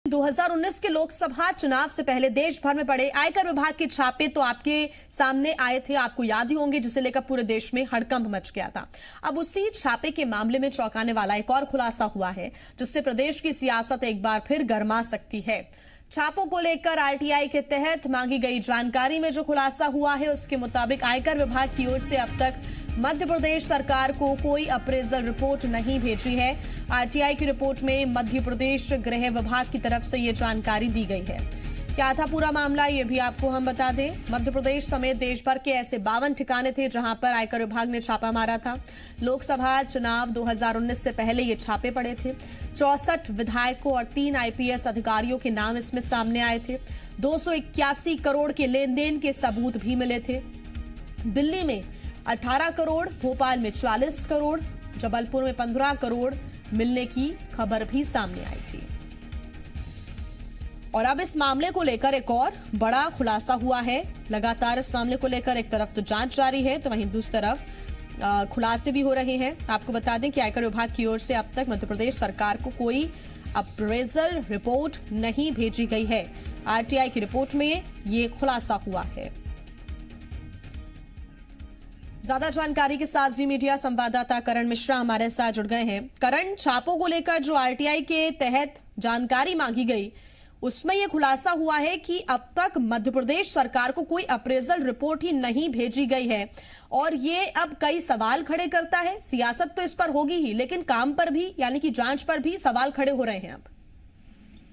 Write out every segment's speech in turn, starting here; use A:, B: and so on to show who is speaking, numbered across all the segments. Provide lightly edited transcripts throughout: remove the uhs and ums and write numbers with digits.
A: 2019 के लोकसभा चुनाव से पहले देश भर में पड़े आयकर विभाग के छापे तो आपके सामने आए थे, आपको याद ही होंगे, जिसे लेकर पूरे देश में हड़कंप मच गया था। अब उसी छापे के मामले में चौंकाने वाला एक और खुलासा हुआ है, जिससे प्रदेश की सियासत एक बार फिर गरमा सकती है। छापों को लेकर आरटीआई के तहत मांगी गई जानकारी में जो खुलासा हुआ है, उसके मुताबिक आयकर विभाग की ओर से अब तक मध्य प्रदेश सरकार को कोई अप्रेजल रिपोर्ट नहीं भेजी है। आरटीआई की रिपोर्ट में मध्य प्रदेश गृह विभाग की तरफ से ये जानकारी दी गई है। क्या था पूरा मामला, ये भी आपको हम बता दें। मध्य प्रदेश समेत देश भर के ऐसे 52 ठिकाने थे जहां पर आयकर विभाग ने छापा मारा था। लोकसभा चुनाव 2019 से पहले ये छापे पड़े थे। 64 विधायकों और 3 आईपीएस अधिकारियों के नाम इसमें सामने आए थे। 281 करोड़ के लेन देन के सबूत भी मिले थे। दिल्ली में 18 करोड़, भोपाल में 40 करोड़, जबलपुर में 15 करोड़ मिलने की खबर भी सामने आई थी। और अब इस मामले को लेकर एक और बड़ा खुलासा हुआ है। लगातार इस मामले को लेकर एक तरफ तो जांच जारी है, तो वहीं दूसरी तरफ खुलासे भी हो रहे हैं। आपको बता दें कि आयकर विभाग की ओर से अब तक मध्य प्रदेश सरकार को कोई अप्रेजल रिपोर्ट नहीं भेजी गई है। आरटीआई की रिपोर्ट में ये खुलासा हुआ है। ज्यादा जानकारी के साथ जी मीडिया संवाददाता करण मिश्रा हमारे साथ जुड़ गए हैं। करण, छापों को लेकर जो आरटीआई के तहत जानकारी मांगी गई, उसमें यह खुलासा हुआ है कि अब तक मध्य प्रदेश सरकार को कोई अप्रेजल रिपोर्ट ही नहीं भेजी गई है, और ये अब कई सवाल खड़े करता है। सियासत तो इस पर होगी ही, लेकिन काम पर भी, यानी कि जांच पर भी सवाल खड़े हो रहे हैं। अब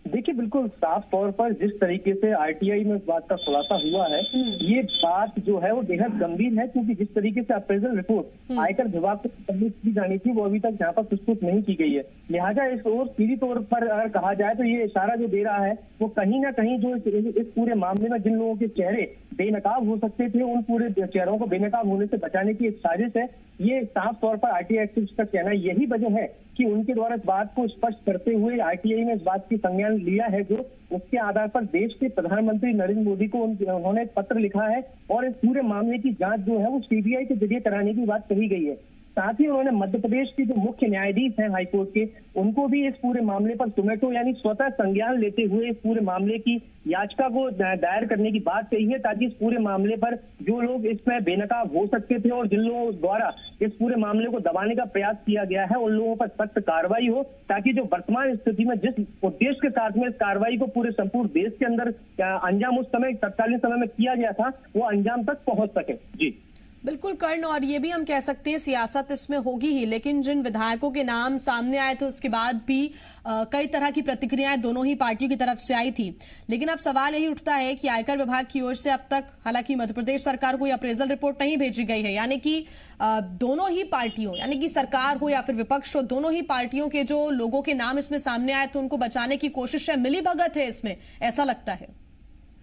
B: देखिए, बिल्कुल साफ तौर पर जिस तरीके से आरटीआई में इस बात का खुलासा हुआ है, ये बात जो है वो बेहद गंभीर है, क्योंकि जिस तरीके से अप्रेजल रिपोर्ट आयकर विभाग को सबमिट की जानी थी, वो अभी तक यहाँ पर प्रस्तुत नहीं की गई है। लिहाजा इस ओर सीधी तौर पर अगर कहा जाए तो ये इशारा जो दे रहा है वो कहीं ना कहीं जो इस पूरे मामले में जिन लोगों के चेहरे बेनकाब हो सकते थे, उन पूरे चेहरों को बेनकाब होने से बचाने की एक साजिश है। ये साफ तौर पर आरटीआई एक्टिविस्ट का कहना है। यही वजह है कि उनके द्वारा इस बात को स्पष्ट करते हुए आरटीआई ने इस बात की संज्ञान लिया है, जो उसके आधार पर देश के प्रधानमंत्री नरेंद्र मोदी को उन्होंने पत्र लिखा है, और इस पूरे मामले की जांच जो है वो सीबीआई के जरिए कराने की बात कही गई है। साथ ही उन्होंने मध्य प्रदेश के जो मुख्य न्यायाधीश हैं हाईकोर्ट के, उनको भी इस पूरे मामले पर सुमेटो यानी स्वतः संज्ञान लेते हुए इस पूरे मामले की याचिका को दायर करने की बात कही है, ताकि इस पूरे मामले पर जो लोग इसमें बेनकाब हो सकते थे और जिन लोगों द्वारा इस पूरे मामले को दबाने का प्रयास किया गया है, उन लोगों पर सख्त कार्रवाई हो, ताकि जो वर्तमान स्थिति में जिस उद्देश्य के साथ में इस कार्रवाई को पूरे संपूर्ण देश के अंदर अंजाम उस समय तत्कालीन समय में किया गया था, वो अंजाम तक पहुंच सके। जी
A: बिल्कुल कर्ण, और ये भी हम कह सकते हैं सियासत इसमें होगी ही, लेकिन जिन विधायकों के नाम सामने आए थे उसके बाद भी कई तरह की प्रतिक्रियाएं दोनों ही पार्टियों की तरफ से आई थी। लेकिन अब सवाल यही उठता है कि आयकर विभाग की ओर से अब तक हालांकि मध्य प्रदेश सरकार को कोई अप्रेजल रिपोर्ट नहीं भेजी गई है, यानी कि दोनों ही पार्टियों, यानी कि सरकार हो या फिर विपक्ष हो, दोनों ही पार्टियों के जो लोगों के नाम इसमें सामने आए तो उनको बचाने की कोशिश है, मिलीभगत है इसमें, ऐसा लगता है।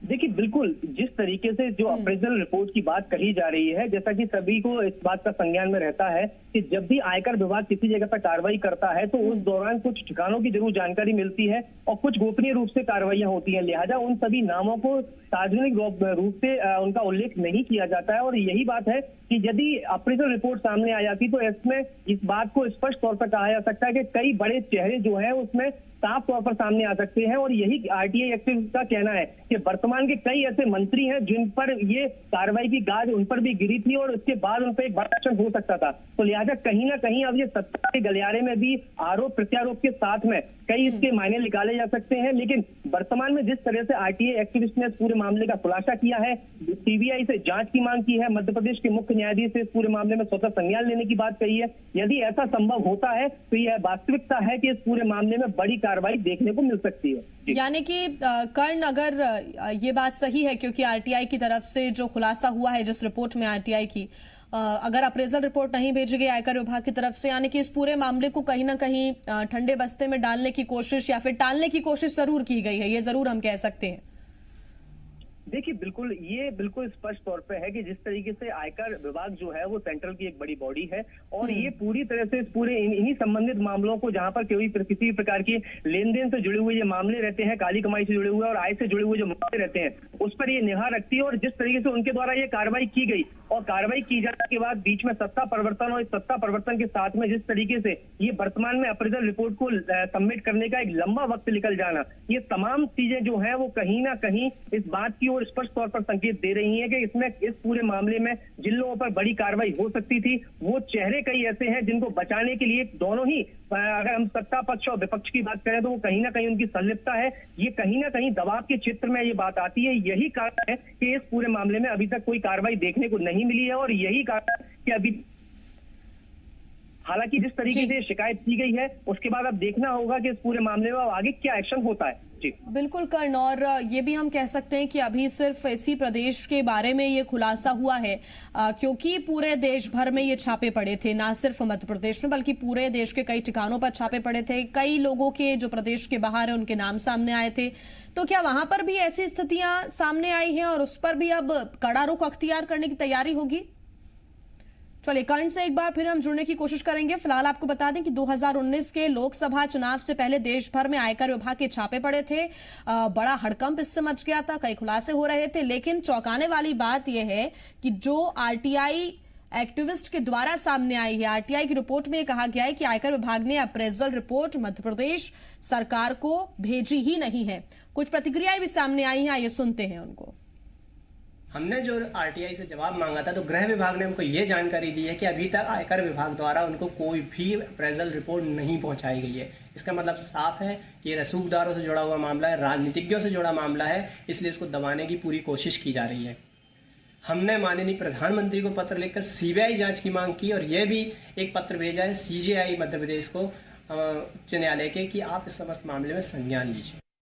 B: देखिए, बिल्कुल जिस तरीके से जो अप्रेजल रिपोर्ट की बात कही जा रही है, जैसा कि सभी को इस बात का संज्ञान में रहता है कि जब भी आयकर विभाग किसी जगह पर कार्रवाई करता है तो उस दौरान कुछ ठिकानों की जरूर जानकारी मिलती है और कुछ गोपनीय रूप से कार्रवाइयां होती हैं। लिहाजा उन सभी नामों को सार्वजनिक रूप से उनका उल्लेख नहीं किया जाता है, और यही बात है कि यदि अप्रेजल रिपोर्ट सामने आ जाती तो इसमें इस बात को स्पष्ट तौर पर कहा जा सकता है कि कई बड़े चेहरे जो है उसमें साफ तौर पर सामने आ सकते हैं। और यही आरटीआई एक्टिविस्ट का कहना है कि वर्तमान के कई ऐसे मंत्री हैं जिन पर ये कार्रवाई की गाज उन पर भी गिरी थी, और उसके बाद उन पर एक बड़ा एक्शन हो सकता था। तो लिहाजा कहीं ना कहीं अब ये सत्ता के गलियारे में भी आरोप प्रत्यारोप के साथ में कई इसके मायने निकाले जा सकते हैं। लेकिन वर्तमान में जिस तरह से आरटीआई एक्टिविस्ट ने इस पूरे मामले का खुलासा किया है, सीबीआई से जांच की मांग की है, मध्य प्रदेश के मुख्य न्यायाधीश से इस पूरे मामले में स्वतः संज्ञान लेने की बात कही है, यदि ऐसा संभव होता है तो यह वास्तविकता है कि इस पूरे मामले में बड़ी कार्रवाई देखने को मिल सकती है।
A: यानी कि कर्ण, अगर ये बात सही है, क्योंकि आरटीआई की तरफ से जो खुलासा हुआ है जिस रिपोर्ट में आरटीआई की, अगर अप्रेजल रिपोर्ट नहीं भेजी गई आयकर विभाग की तरफ से, यानी कि इस पूरे मामले को कहीं ना कहीं ठंडे बस्ते में डालने की कोशिश या फिर टालने की कोशिश जरूर की गई है, ये जरूर हम कह सकते हैं।
B: देखिए बिल्कुल, ये बिल्कुल स्पष्ट तौर पे है कि जिस तरीके से आयकर विभाग जो है वो सेंट्रल की एक बड़ी बॉडी है और ये पूरी तरह से इस पूरे इन्हीं संबंधित मामलों को, जहां पर किसी भी प्रकार की लेन देन से जुड़े हुए ये मामले रहते हैं, काली कमाई से जुड़े हुए और आय से जुड़े हुए जो मामले रहते हैं, उस पर ये निगाह रखती है। और जिस तरीके से उनके द्वारा ये कार्रवाई की गई और कार्रवाई की जाने के बाद बीच में सत्ता परिवर्तन, और इस सत्ता परिवर्तन के साथ में जिस तरीके से ये वर्तमान में अप्रेजल रिपोर्ट को सबमिट करने का एक लंबा वक्त निकल जाना, ये तमाम चीजें जो है वो कहीं ना कहीं इस बात की ओर स्पष्ट तौर पर संकेत दे रही है कि इसमें, इस पूरे मामले में जिन लोगों पर बड़ी कार्रवाई हो सकती थी, वो चेहरे कई ऐसे हैं जिनको बचाने के लिए दोनों ही, अगर हम सत्ता पक्ष और विपक्ष की बात करें तो वो कहीं ना कहीं उनकी संलिप्तता है। ये कहीं ना कहीं दबाव के चित्र में ये बात आती है। यही कारण है कि इस पूरे मामले में अभी तक कोई कार्रवाई देखने को नहीं मिली है और यही कारण कि अभी, हालांकि जिस तरीके से शिकायत की गई है उसके बाद अब देखना होगा कि इस पूरे मामले में आगे क्या एक्शन होता है। जी
A: बिल्कुल कर्ण, और ये भी हम कह सकते हैं कि अभी सिर्फ इसी प्रदेश के बारे में ये खुलासा हुआ है, क्योंकि पूरे देश भर में ये छापे पड़े थे, ना सिर्फ मध्य प्रदेश में बल्कि पूरे देश के कई ठिकानों पर छापे पड़े थे। कई लोगों के जो प्रदेश के बाहर है उनके नाम सामने आए थे। तो क्या वहां पर भी ऐसी स्थितियां सामने आई हैं और उस पर भी अब कड़ा रुख अख्तियार करने की तैयारी होगी? चलिए कर्ण से एक बार फिर हम जुड़ने की कोशिश करेंगे। फिलहाल आपको बता दें कि 2019 के लोकसभा चुनाव से पहले देश भर में आयकर विभाग के छापे पड़े थे। बड़ा हड़कंप इससे मच गया था, कई खुलासे हो रहे थे। लेकिन चौंकाने वाली बात यह है कि जो आरटीआई एक्टिविस्ट के द्वारा सामने आई है, आरटीआई की रिपोर्ट में कहा गया है कि आयकर विभाग ने अप्रेजल रिपोर्ट मध्य प्रदेश सरकार को भेजी ही नहीं है। कुछ प्रतिक्रियाएं भी सामने आई हैं, आइए सुनते हैं उनको।
C: हमने जो आरटीआई से जवाब मांगा था तो गृह विभाग ने हमको ये जानकारी दी है कि अभी तक आयकर विभाग द्वारा उनको कोई भी अप्रेजल रिपोर्ट नहीं पहुंचाई गई है। इसका मतलब साफ है कि ये रसूखदारों से जुड़ा हुआ मामला है, राजनीतिज्ञों से जुड़ा मामला है, इसलिए इसको दबाने की पूरी कोशिश की जा रही है। हमने माननीय प्रधानमंत्री को पत्र लिखकर सीबीआई जांच की मांग की और यह भी एक पत्र भेजा है सीजेआई मध्य प्रदेश को, उच्च न्यायालय के, कि आप इस समस्त मामले में संज्ञान लीजिए।